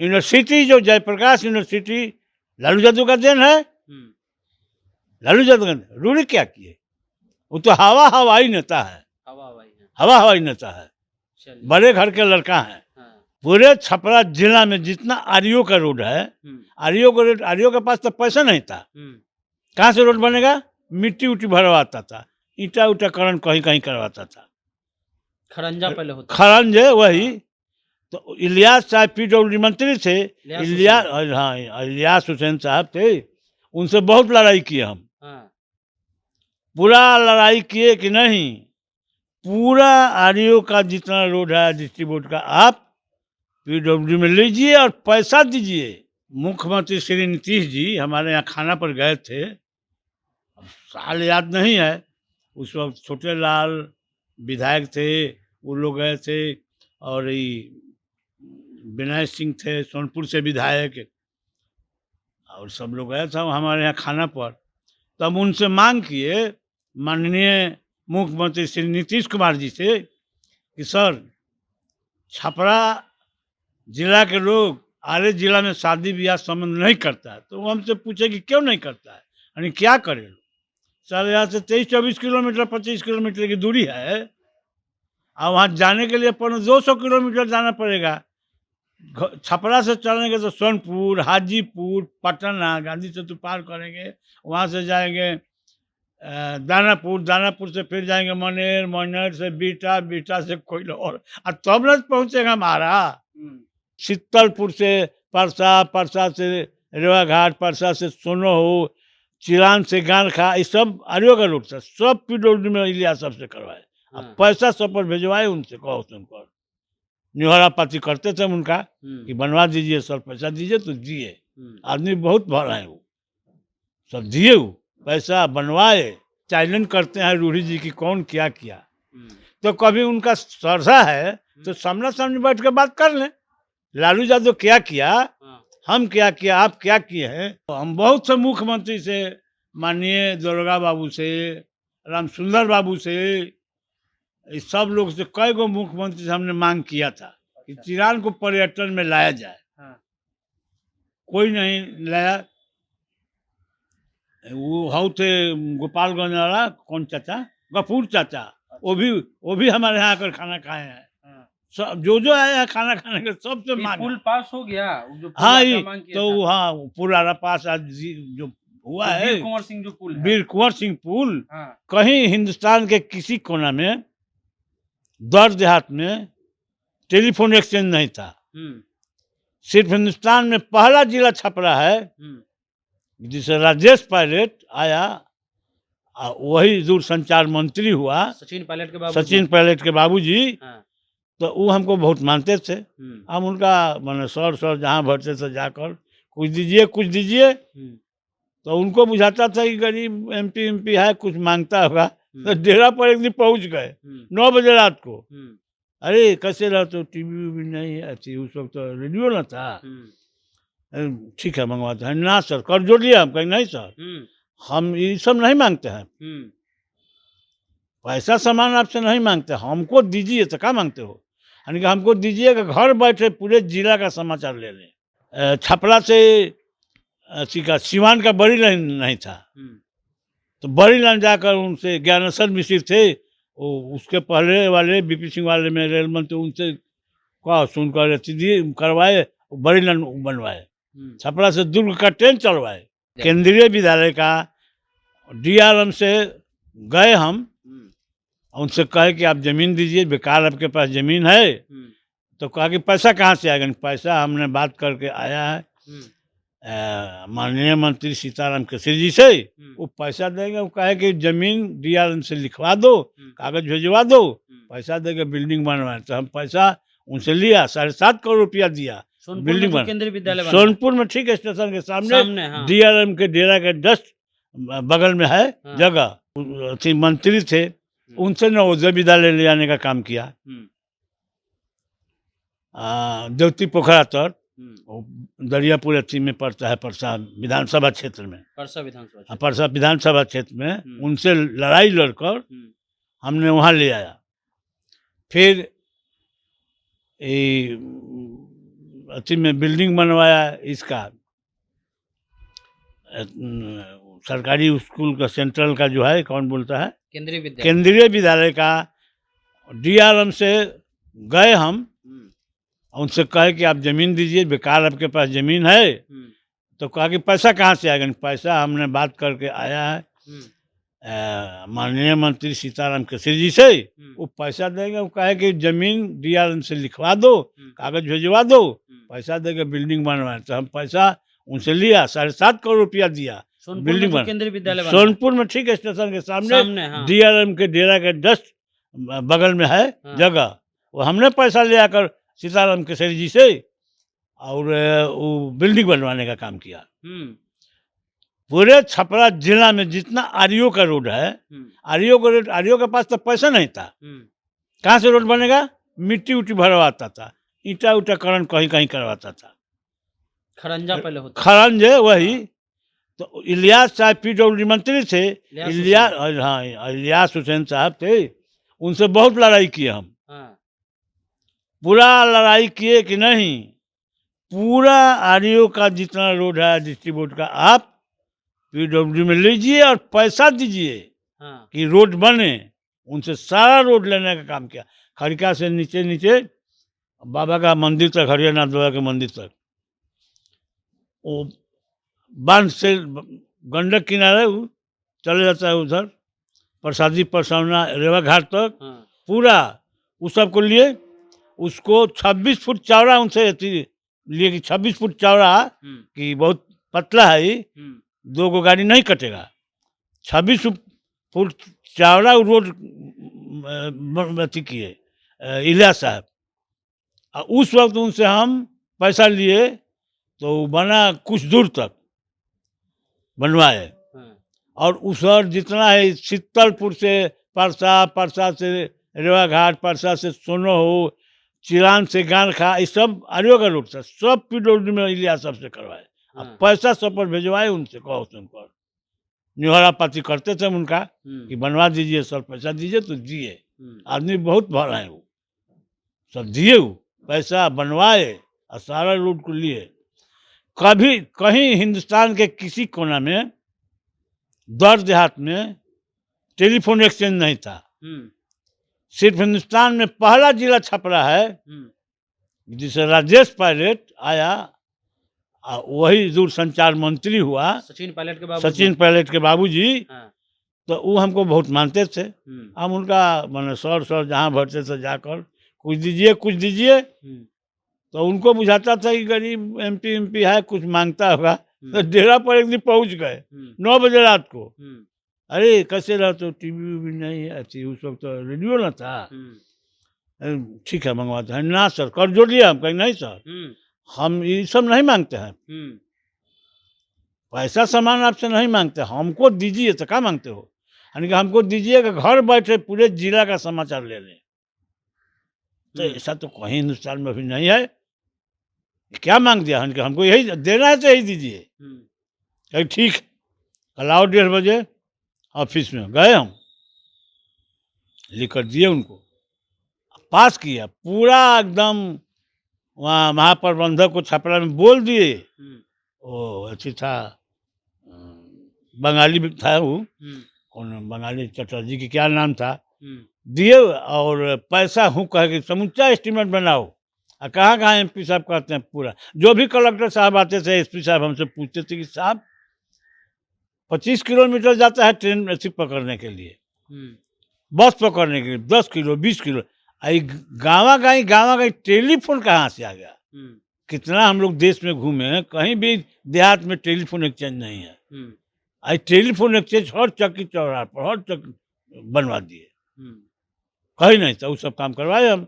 University जो Jayaprakash university Lalu Yadav का then है। लालू यादव रूढ़ी क्या किए? वो तो हवाई नेता है, हवाई नेता है, बड़े घर के लड़का है। पूरे छपरा जिला में जितना आरईओ का रोड है, आरईओ के पास तो पैसा नहीं था। कहाँ से रोड बनेगा? मिट्टी उट्टी भरवाता था, ईटा उटा करण कहीं कहीं करवाता था। खरंजा पहले होता खरंज है वही। तो इलियास साहब पीडब्ल्यूडी मंत्री थे, इलियास हुसैन साहब थे। उनसे बहुत लड़ाई किए हम, पूरा लड़ाई किए कि नहीं, पूरा आरईओ का जितना रोड है डिस्ट्रिक्ट बोर्ड का आप पीडब्ल्यूडी में लीजिए और पैसा दीजिए। मुख्यमंत्री श्री नीतीश जी हमारे यहाँ खाना पर गए थे, साल याद नहीं है, उस वक्त छोटे लाल विधायक थे, वो लोग गए थे, और विनय सिंह थे सोनपुर से विधायक, और सब लोग गए थे हमारे यहाँ खाना पर। तब उनसे मांग किए माननीय मुख्यमंत्री श्री नीतीश कुमार जी से कि सर, छपरा जिला के लोग आरे जिला में शादी ब्याह संबंध नहीं करता है। तो वो हमसे पूछे कि क्यों नहीं करता है, यानी क्या करें? सर, यहाँ से 23-24 किलोमीटर 25 किलोमीटर की दूरी है, और वहाँ जाने के लिए 200 किलोमीटर जाना पड़ेगा। छपरा से चलेंगे तो सोनपुर, हाजीपुर, पटना, गांधी सेतु पार करेंगे, वहाँ से जाएंगे दानापुर से फिर जाएंगे मनेर, मनेर से बीटा से कोइलौर, और तब न पहुँचेगा हमारा। शीतलपुर से परसा से रेवा घाट, परसा से सोनो हो, चिरान से गानखा, ये सब आरईओ का रोड था, सब पीडब्ल्यूडी में इलियास सबसे करवाए। पैसा सब पर भेजवाए उनसे, कहो सुन पर निहरा पाती करते थे उनका कि बनवा दीजिए सर, पैसा दीजिए, तो दिए। आदमी बहुत भला है, वो सब दिए, वो पैसा बनवाए। चैलेंज करते हैं रूढ़ी जी की कौन क्या किया। तो कभी उनका सरसा है तो सामना सामने बैठ के बात कर लें, लालू यादव क्या किया, हम क्या किया, आप क्या किए हैं। तो हम बहुत से मुख्यमंत्री से, माननीय दुर्गा बाबू से, राम सुंदर बाबू से, इस सब लोग से, कई गो मुख्यमंत्री से हमने मांग किया था कि चिरान को पर्यटन में लाया जाए। कोई नहीं लाया। वो हाउ थे गोपालगंज वाला कौन चाचा, गफूर चाचा, वो भी हमारे यहाँ आकर खाना खाए हैं। सब जो आए हैं खाना खाने के सबसे मांग। पुल पास हो गया जो हाँ, तो हाँ पुराना पास आज जो हुआ है, वीर कुंवर सिंह पुल, कहीं हिंदुस्तान के किसी कोना में दर देहात में टेलीफोन एक्सचेंज नहीं था। सिर्फ हिंदुस्तान में पहला जिला छपरा है जिसे राजेश पायलट आया, वही दूरसंचार मंत्री हुआ, सचिन पायलट के बाबूजी। तो वो हमको बहुत मानते थे। हम उनका मैंने सर जहाँ भरते थे जाकर कुछ दीजिए, तो उनको बुझाता था कि गरीब एमपी है, कुछ मांगता होगा। तो डेरा पर एक दिन पहुंच गए 9 बजे रात को। अरे कैसे रहो? तो टीवी भी नहीं है, उस वक्त तो रेडियो ना था। ठीक है मंगवाते हैं। ना सर, कर जोड़ लिया। हम कहें नहीं सर, हम ये सब नहीं मांगते हैं, पैसा सामान आपसे नहीं मांगते, हमको दीजिए। तो क्या मांगते हो? यानी कि हमको दीजिएगा, घर बैठे पूरे जिला का समाचार ले लें। छपरा से सिवान का बड़ी लाइन नहीं था, तो बड़ी लाइन जाकर उनसे ज्ञानेश्वर मिश्र थे, वो उसके पहले वाले बीपी सिंह वाले में रेल मंत्री, उनसे कहा सुनकर करवाए, बड़ी लाइन बनवाए। छपरा से दुर्ग का ट्रेन चलवाए। केंद्रीय विद्यालय का डीआरएम से गए हम, उनसे कहे कि आप जमीन दीजिए, बेकार आपके पास जमीन है। तो कहा कि पैसा कहाँ से आएगा? पैसा हमने बात करके आया है माननीय मंत्री सीताराम केसरी जी से, वो पैसा देंगे। वो कहे कि जमीन डीआरएम से लिखवा दो, कागज भेजवा दो, पैसा देके बिल्डिंग बनवाए। तो हम पैसा उनसे लिया, 7.5 करोड़ रुपया दिया, बिल्डिंग बन केंद्रीय विद्यालय सोनपुर में, ठीक है, स्टेशन के सामने डीआरएम के डेरा के जस्ट बगल में है जगह। मंत्री थे, उनसे नवोदय विद्यालय ले आने का काम किया। देवती पोखरा तर दरियापुर अथी में पड़ता है, परसा विधानसभा क्षेत्र में, परसा विधानसभा क्षेत्र में। उनसे लड़ाई लड़कर हमने वहाँ ले आया। फिर अच्छी में बिल्डिंग बनवाया इसका सरकारी स्कूल का सेंट्रल का जो है कौन बोलता है केंद्रीय विद्यालय। केंद्रीय विद्यालय का डीआरएम से गए हम, उनसे कहे कि आप ज़मीन दीजिए, बेकार आपके पास ज़मीन है। तो कहा कि पैसा कहाँ से आएगा? पैसा हमने बात करके आया है माननीय मंत्री सीताराम केसरी जी से, वो पैसा देगा। वो कहे कि ज़मीन डीआरएम से लिखवा दो, कागज भेजवा दो, पैसा देगा बिल्डिंग बनवाए। तो हम पैसा उनसे लिया, 7.5 करोड़ रुपया दिया बिल्डिंग बन केंद्रीय विद्यालय सोनपुर में, ठीक है, स्टेशन के सामने हाँ। डीआरएम के डेरा के जस्ट बगल में है जगह। वो हमने पैसा ले आकर सीताराम केसरी जी से और वो बिल्डिंग बनवाने का काम किया। पूरे छपरा जिला में जितना आरईओ का रोड है, आरईओ के पास तो पैसा नहीं था, कहाँ से रोड बनेगा? मिट्टी उट्टी भरवाता था, ईटा उटा करण कहीं कहीं करवाता था, खरंजा पहले होता। खरंज है वही। तो इलियास साहब पीडब्ल्यूडी मंत्री थे, इलियास हुसैन साहब थे, उनसे बहुत लड़ाई किए हम। पूरा लड़ाई किए कि नहीं, पूरा आरईओ का जितना रोड है डिस्ट्रिक्ट बोर्ड का आप पीडब्ल्यूडी में लीजिए और पैसा दीजिए कि रोड बने। उनसे सारा रोड लेने का काम किया, खड़का से नीचे नीचे बाबा का मंदिर तक, हरियानाथ बाबा के मंदिर तक, वो बांध से गंडक किनारे चले जाता है उधर प्रसादी परसौना रेवा घाट तक, पूरा उस सबको लिए। उसको 26 फुट चौड़ा उनसे लिए कि 26 फुट चौड़ा कि बहुत पतला है, 2 गो गाड़ी नहीं कटेगा। 26 फुट चौड़ा रोड अथी किए इलियास साहब। उस वक्त उनसे हम पैसा लिए तो बना कुछ दूर तक बनवाए। और उस जितना है शीतलपुर से परसा, परसा से रेवा घाट, परसा से सोनो हो, चिरान से गानखा, ये सब आरईओ का रोड था, सब पीडब्ल्यूडी में इलियास साहब से करवाए। अब पैसा सब पर भेजवाए उनसे, कहो सुनकर निहरा पाती करते थे उनका कि बनवा दीजिए सर, पैसा दीजिए, तो दिए। आदमी बहुत भला है, वो सब दिए, वो पैसा बनवाए और सारा रोड को लिए। कभी कहीं हिंदुस्तान के किसी कोना में, दर देहात में टेलीफोन एक्सचेंज नहीं था। सिर्फ हिंदुस्तान में पहला जिला छपरा है जिसे राजेश पायलट आया, वही दूरसंचार मंत्री हुआ, सचिन पायलट के बाबूजी। तो वो हमको बहुत मानते थे, हम उनका मैंने सर जहाँ भरते थे जाकर कुछ दीजिए। तो उनको बुझाता था कि गरीब एमपी है, कुछ मांगता होगा। तो डेरा पर एक दिन पहुंच गए 9 बजे रात को। अरे कैसे रहो? तो टीवी भी नहीं है, उस वक्त तो रेडियो ना था। ठीक है मंगवाते हैं ना सर, कर जोड़ लिया। हम कहें नहीं सर, हम ये सब नहीं मांगते हैं, पैसा सामान आपसे नहीं मांगते, हमको दीजिए। तो क्या मांगते हो? यानी कि हमको दीजिए कि घर बैठे पूरे जिला का समाचार ले लें। तो ऐसा तो कहीं हिंदुस्तान में अभी नहीं है। क्या मांग दिया? हमको यही देना है तो यही दीजिए। कहीं ठीक, कल आओ 1:30 बजे ऑफिस में गए, हम लिख कर दिए उनको, पास किया पूरा एकदम। वहाँ महाप्रबंधक को छपरा में बोल दिए, वो अच्छी था, बंगाली भी था वो, कौन बंगाली चटर्जी की क्या नाम था, दिए। और पैसा हूँ कह के समूचा एस्टीमेट बनाओ। और कहाँ एमपी साहब कहते हैं पूरा, जो भी कलेक्टर साहब आते थे, एसपी साहब हमसे पूछते थे कि साहब 25 किलोमीटर जाता है ट्रेन ऐसी पकड़ने के लिए, बस पकड़ने के लिए 10 किलो 20 किलो। गाँव गाँव टेलीफोन कहाँ से आ गया? कितना हम लोग देश में घूमे, कहीं भी देहात में टेलीफोन एक्सचेंज नहीं है। आई टेलीफोन एक्सचेंज हर चक्की चौराहे पर, हर चक्की बनवा दिए, कहीं नहीं था। वो सब काम करवाए हम।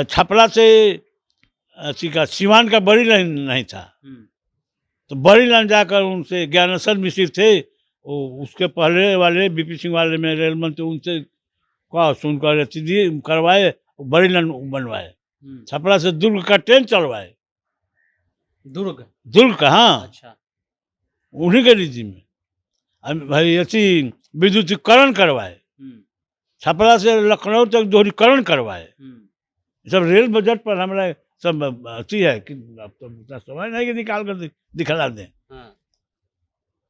छपरा से सिवान का बड़ी लाइन नहीं था, तो बड़ी लाइन जाकर उनसे ज्ञानेश्वर मिश्र थे, वो उसके पहले वाले बीपी सिंह वाले में रेल मंत्री, उनसे कहा सुनकर दिए, करवाए, बड़ी लाइन बनवाए। छपरा से दुर्ग का ट्रेन चलवाए। दुर्ग का, हाँ, अच्छा, उन्हीं के रीति में भाई ऐसी विद्युतीकरण करवाए। छपरा से लखनऊ तक दोहरीकरण करवाए। सब रेल बजट पर हमारा सब अच्छी है कि अब तो इतना समय नहीं कि निकाल कर दिखला दें। हाँ,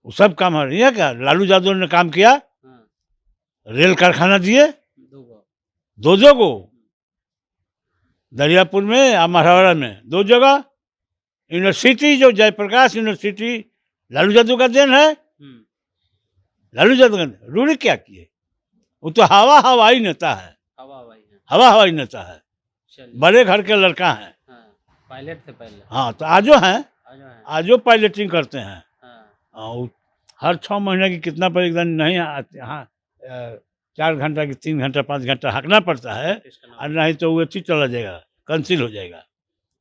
वो सब काम हो रही है क्या? लालू यादव ने काम किया, हाँ, रेल कारखाना दिए दो गो। 2 जगह, दरियापुर में और मढ़ौरा में 2 जगह। यूनिवर्सिटी जो जयप्रकाश यूनिवर्सिटी लालू यादव का देन है। लालू यादव ने रूढ़ी क्या किए? वो तो हवाई नेता है, हवा हवाई है। हवाई नेता है, चलिए। बड़े घर के लड़का है। हाँ, पायलट थे पहले। हाँ, तो आजो हैं, आज हैं। आजो पायलटिंग करते हैं। हाँ, और हर 6 महीने की कितना पर एकदम नहीं आते। हाँ, 4 घंटा की 3 घंटा 5 घंटा हकना पड़ता है, प्रैक्टिस करना और नहीं तो वो अच्छी चला जाएगा, कैंसिल हो जाएगा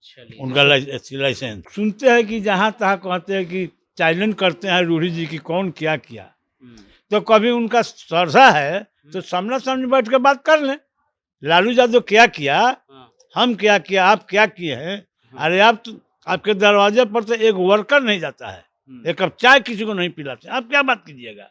चलिए। उनका लाइसेंस। सुनते हैं कि जहाँ तहाँ कहते हैं कि चैलेंज करते हैं रूढ़ी जी की कौन क्या किया। हम्म, तो कभी उनका श्रद्धा है तो सामना सामने बैठ के बात कर लें। लालू यादव क्या किया, हाँ, हम क्या किया, आप क्या किए हैं। अरे आप तो, आपके दरवाजे पर तो एक वर्कर नहीं जाता है, एक कप चाय किसी को नहीं पिलाते, आप क्या बात कीजिएगा।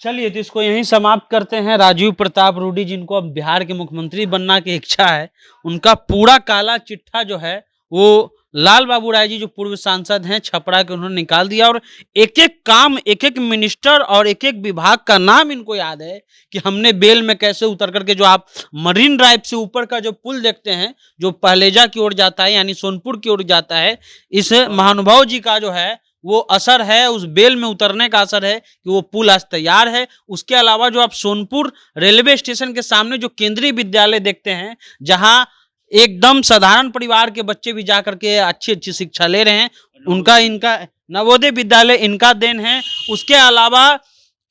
चलिए तो इसको यहीं समाप्त करते हैं। राजीव प्रताप रूडी जिनको अब बिहार के मुख्यमंत्री बनना की इच्छा है, उनका पूरा काला चिट्ठा जो है वो लाल बाबू राय जी जो पूर्व सांसद हैं छपरा के, उन्होंने निकाल दिया। और एक एक काम, एक एक मिनिस्टर और एक एक विभाग का नाम इनको याद है कि हमने बेल में कैसे उतर करके, जो आप मरीन ड्राइव से ऊपर का जो पुल देखते हैं जो पहलेजा की ओर जाता है यानी सोनपुर की ओर जाता है, इस महानुभाव जी का जो है वो असर है, उस बेल में उतरने का असर है कि वो पुल आज तैयार है। उसके अलावा जो आप सोनपुर रेलवे स्टेशन के सामने जो केंद्रीय विद्यालय देखते हैं, जहां एकदम साधारण परिवार के बच्चे भी जाकर के अच्छी अच्छी शिक्षा ले रहे हैं, उनका इनका नवोदय विद्यालय इनका देन है। उसके अलावा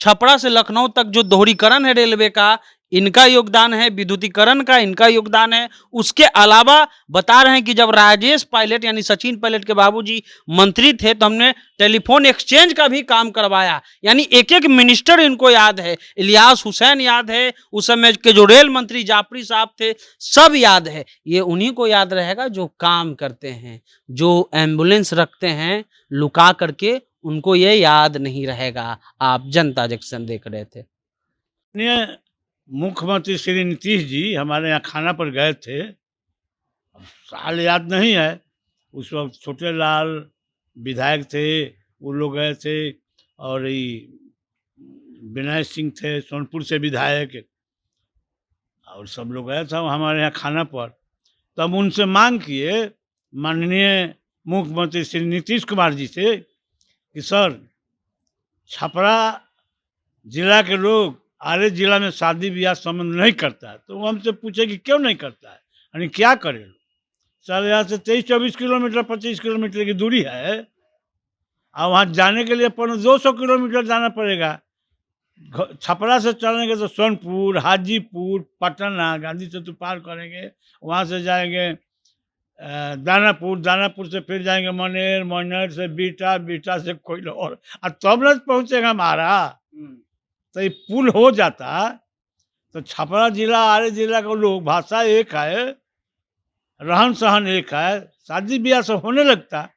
छपरा से लखनऊ तक जो दोहरीकरण है रेलवे का, इनका योगदान है, विद्युतीकरण का इनका योगदान है। उसके अलावा बता रहे हैं कि जब राजेश पायलट यानी सचिन पायलट के बाबूजी मंत्री थे तो हमने टेलीफोन एक्सचेंज का भी काम करवाया। यानी एक एक मिनिस्टर इनको याद है, इलियास हुसैन याद है, उस समय के जो रेल मंत्री जाफरी साहब थे, सब याद है। ये उन्हीं को याद रहेगा जो काम करते हैं, जो एम्बुलेंस रखते हैं लुका करके, उनको ये याद नहीं रहेगा। आप जनता जंक्शन देख रहे थे। माननीय मुख्यमंत्री श्री नीतीश जी हमारे यहाँ खाना पर गए थे। अब साल याद नहीं है, उस वक्त छोटे लाल विधायक थे, वो लोग गए थे, और ये विनय सिंह थे सोनपुर से विधायक, और सब लोग गए थे हमारे यहाँ खाना पर। तब उनसे मांग किए माननीय मुख्यमंत्री श्री नीतीश कुमार जी से कि सर, छपरा जिला के लोग आरे जिला में शादी ब्याह संबंध नहीं करता है। तो वो हमसे पूछे कि क्यों नहीं करता है, यानी क्या करे लोग। सर, यहाँ से 23-24 किलोमीटर 25 किलोमीटर की दूरी है, और वहाँ जाने के लिए अपन 200 किलोमीटर जाना पड़ेगा। छपरा से चलेंगे तो सोनपुर, हाजीपुर, पटना, गांधी सेतु पार करेंगे, वहाँ से जाएंगे दानापुर, दानापुर से फिर जाएंगे मनेर, मनेर से बीटा, बीटा से कोइलौर, और तब न पहुँचेगा हमारा। तो ये पुल हो जाता तो छपरा जिला आरे जिला के लोग, भाषा एक है, रहन सहन एक है, शादी ब्याह सब होने लगता।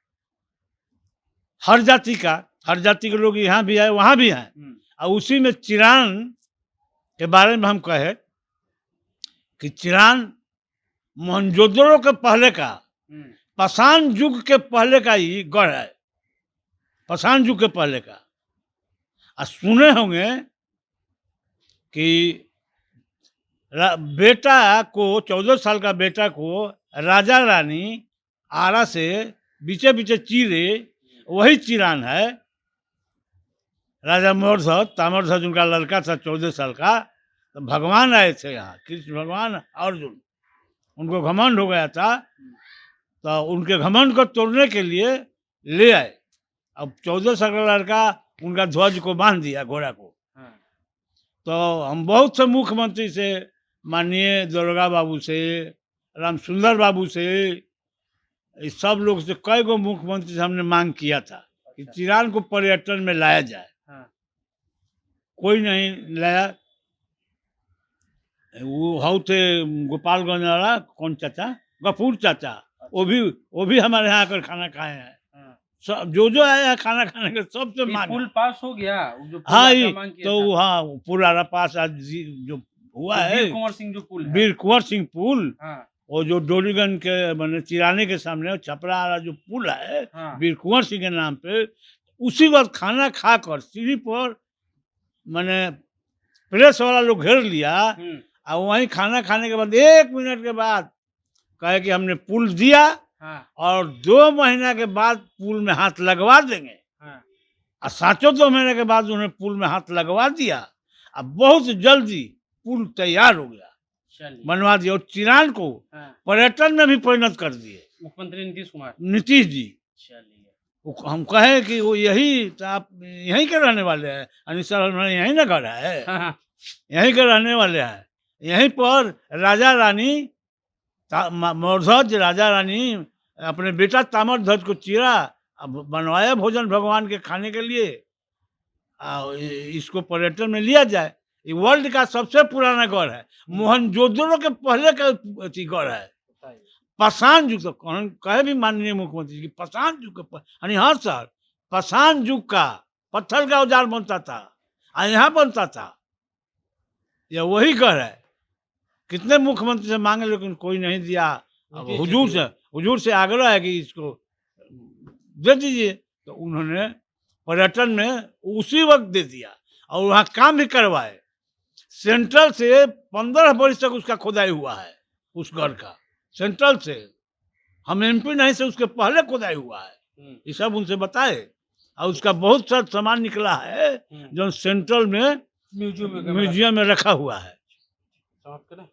हर जाति के लोग यहाँ भी है वहाँ भी हैं। और उसी में चिरान के बारे में हम कहे कि चिरान मोहनजोदड़ो के पहले का, पाषाण युग के पहले का ही गढ़ है, पाषाण युग के पहले का। और सुने होंगे कि बेटा को, 14 साल का बेटा को राजा रानी आरा से बीचे बीचे चीरे, वही चिरान है। राजा मोरध्वज, ताम्रध्वज उनका लड़का था 14 साल का। तो भगवान आए थे यहाँ, कृष्ण भगवान, अर्जुन, उनको घमंड हो गया था, तो उनके घमंड को तोड़ने के लिए ले आए। अब 14 साल का लड़का उनका ध्वज को बांध दिया, घोड़ा को। तो हम बहुत से मुख्यमंत्री से, माननीय दुर्गा बाबू से, राम सुंदर बाबू से, इस सब लोग से, कई गो मुख्यमंत्री से हमने मांग किया था कि चिरान को पर्यटन में लाया जाए। कोई नहीं लाया। वो हाउ थे गोपालगंज वाला, कौन चाचा, गफूर चाचा, वो भी हमारे यहाँ आकर खाना खाए हैं। सब जो आए हैं खाना खाने के, सबसे मांग। पुल पास हो गया जो पुल हाँ, आपका मांग किया तो था। हाँ पुराना पास आज जो हुआ है, वीर कुंवर सिंह जो पुल है, वीर कुंवर सिंह पुल, हाँ, वो जो डोरीगंज के मैंने चिराने के सामने छपरा वाला जो पुल है हाँ। वीर कुंवर सिंह के नाम पे, उसी वक्त खाना खाकर सीढ़ी पर मैंने प्रेस वाला लोग घेर लिया, और वहीं खाना खाने के बाद 1 मिनट के बाद कहे कि हमने पुल दिया हाँ। और 2 महीना के बाद पुल में हाथ लगवा देंगे। हाँ। और साचो 2 महीने के बाद उन्होंने पुल में हाथ लगवा दिया। अब बहुत जल्दी पुल तैयार हो गया, चलिए। बनवा दिया, और चिरान को हाँ। पर्यटन में भी परिणत कर दिए मुख्यमंत्री नीतीश जी। चलिए, हम कहे कि वो यही तो आप यहीं के रहने वाले हैं, अनिसर यहीं ना घर है, हाँ। यहीं के रहने वाले हैं। यहीं पर राजा रानी मौर्धज राजा रानी अपने बेटा ताम्रध्वज को चीरा, अब बनवाया भोजन भगवान के खाने के लिए। इसको पर्यटन में लिया जाए। ये वर्ल्ड का सबसे पुराना गढ़ है, मोहनजोदड़ो के पहले का गढ़ है। पाषाण युग तो कहे भी माननीय मुख्यमंत्री जी की पाषाण युग का, यानी हाँ सर, पाषाण युग का पत्थर का औजार बनता था और यहाँ बनता था। यह वही गढ़ है। कितने मुख्यमंत्री से मांगे लेकिन कोई नहीं दिया। अब हुजूर से आग्रह है कि इसको दे दीजिए, तो उन्होंने पर्यटन में उसी वक्त दे दिया और वहाँ काम भी करवाए। सेंट्रल से 15 वर्ष तक उसका खुदाई हुआ है, उस घर का सेंट्रल से। हम एमपी नहीं से उसके पहले खुदाई हुआ है, ये सब उनसे बताए। और उसका बहुत सा सामान निकला है जो सेंट्रल में म्यूजियम में रखा हुआ है। समाप्त करें।